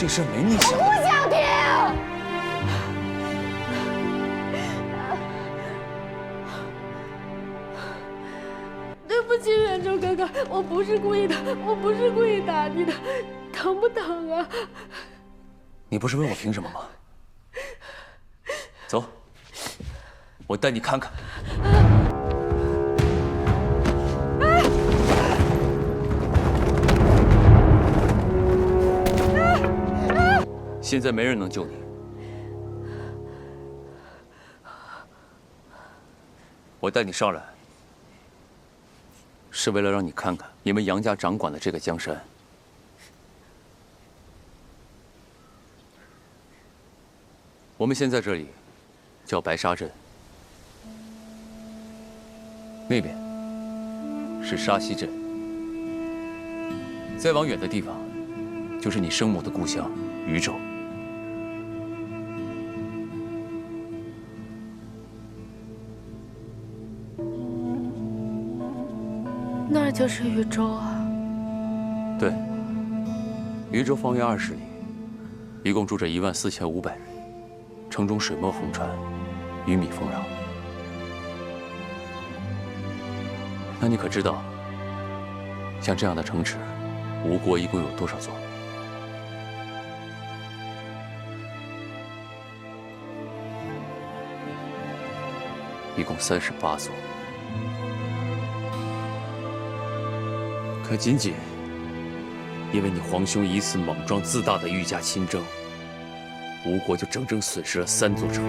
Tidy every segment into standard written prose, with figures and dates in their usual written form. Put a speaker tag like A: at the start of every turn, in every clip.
A: 这事儿没你想的。
B: 我不想听。对不起，远州哥哥，我不是故意的，我不是故意打你的，疼不疼啊？
A: 你不是问我凭什么吗？走，我带你看看。现在没人能救你，我带你上来，是为了让你看看你们杨家掌管的这个江山。我们现在这里叫白沙镇，那边是沙溪镇，再往远的地方就是你生母的故乡禹州。
B: 那儿就是禹州啊？
A: 对，禹州方圆20里，一共住着14500人，城中水墨横川，鱼米丰饶。那你可知道，像这样的城池，吴国一共有多少座？一共38座。可仅仅因为你皇兄一次莽撞自大的御驾亲征，吴国就整整损失了3座城。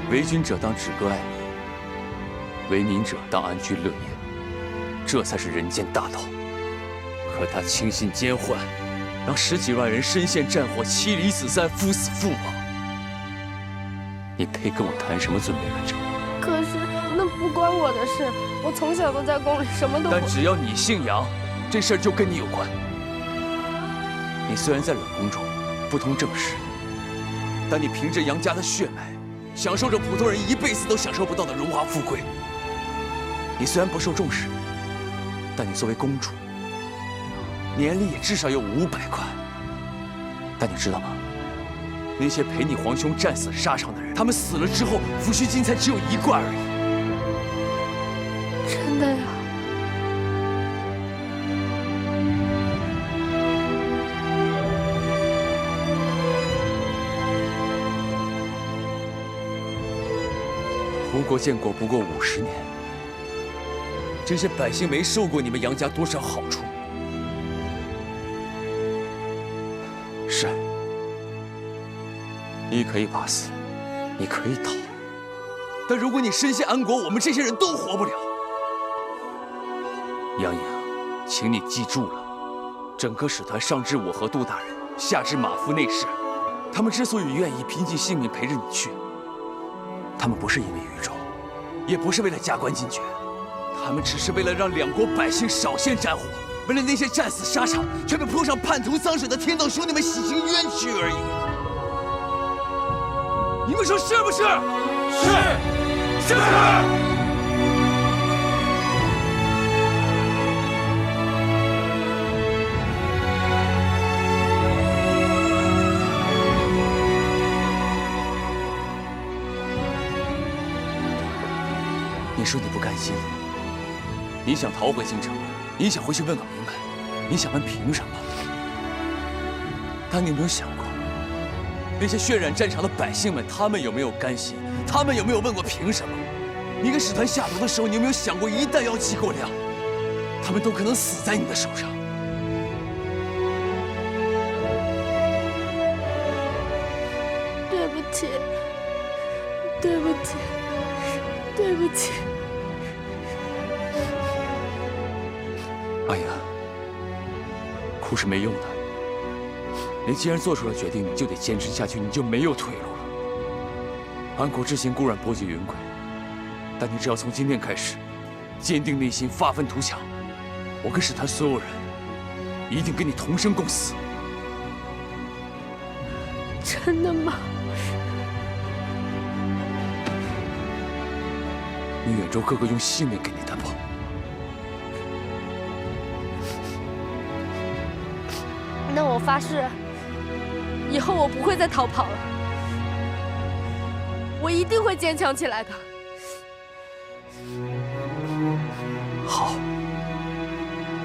A: 为君者当止戈爱民，为民者当安居乐业，这才是人间大道。可他轻信奸宦，让10几万人身陷战火，妻离子散，夫死妇亡。你配跟我谈什么尊卑远征？
B: 可是那不关我的事，我从小都在宫里，什么都不。
A: 但只要你姓杨，这事儿就跟你有关。你虽然在冷宫中不通政事，但你凭着杨家的血脉，享受着普通人一辈子都享受不到的荣华富贵。你虽然不受重视，但你作为公主，年龄也至少有500块。但你知道吗？那些陪你皇兄战死沙场的人，他们死了之后，抚恤金才只有1贯而已。
B: 真的呀？
A: 吴国建国不过50年，这些百姓没受过你们杨家多少好处。是，你可以怕死，你可以逃，但如果你身陷安国，我们这些人都活不了。杨颖，请你记住了，整个使团上至我和杜大人，下至马夫内侍，他们之所以愿意拼尽性命陪着你去，他们不是因为禹州，也不是为了加官进爵，他们只是为了让2国百姓少陷战火，为了那些战死沙场却被泼上叛徒脏水的天道兄弟们洗清冤屈而已。你们说是不是？是。你说你不甘心，你想逃回京城，你想回去问个明白，你想问凭什么？但你有没有想过，那些血染战场的百姓们，他们有没有甘心？他们有没有问过凭什么？你给使团下毒的时候，你有没有想过，一旦药剂过量，他们都可能死在你的手上？
B: 对不起，对不起，对不起。
A: 阿雅，哭是没用的。你既然做出了决定，你就得坚持下去，你就没有退路了。安国之行固然波及云贵，但你只要从今天开始，坚定内心，发愤图强，我跟使团所有人一定跟你同生共死。
B: 真的吗？
A: 你远州哥哥用性命给你担保，
B: 我发誓，以后我不会再逃跑了，我一定会坚强起来的。
A: 好。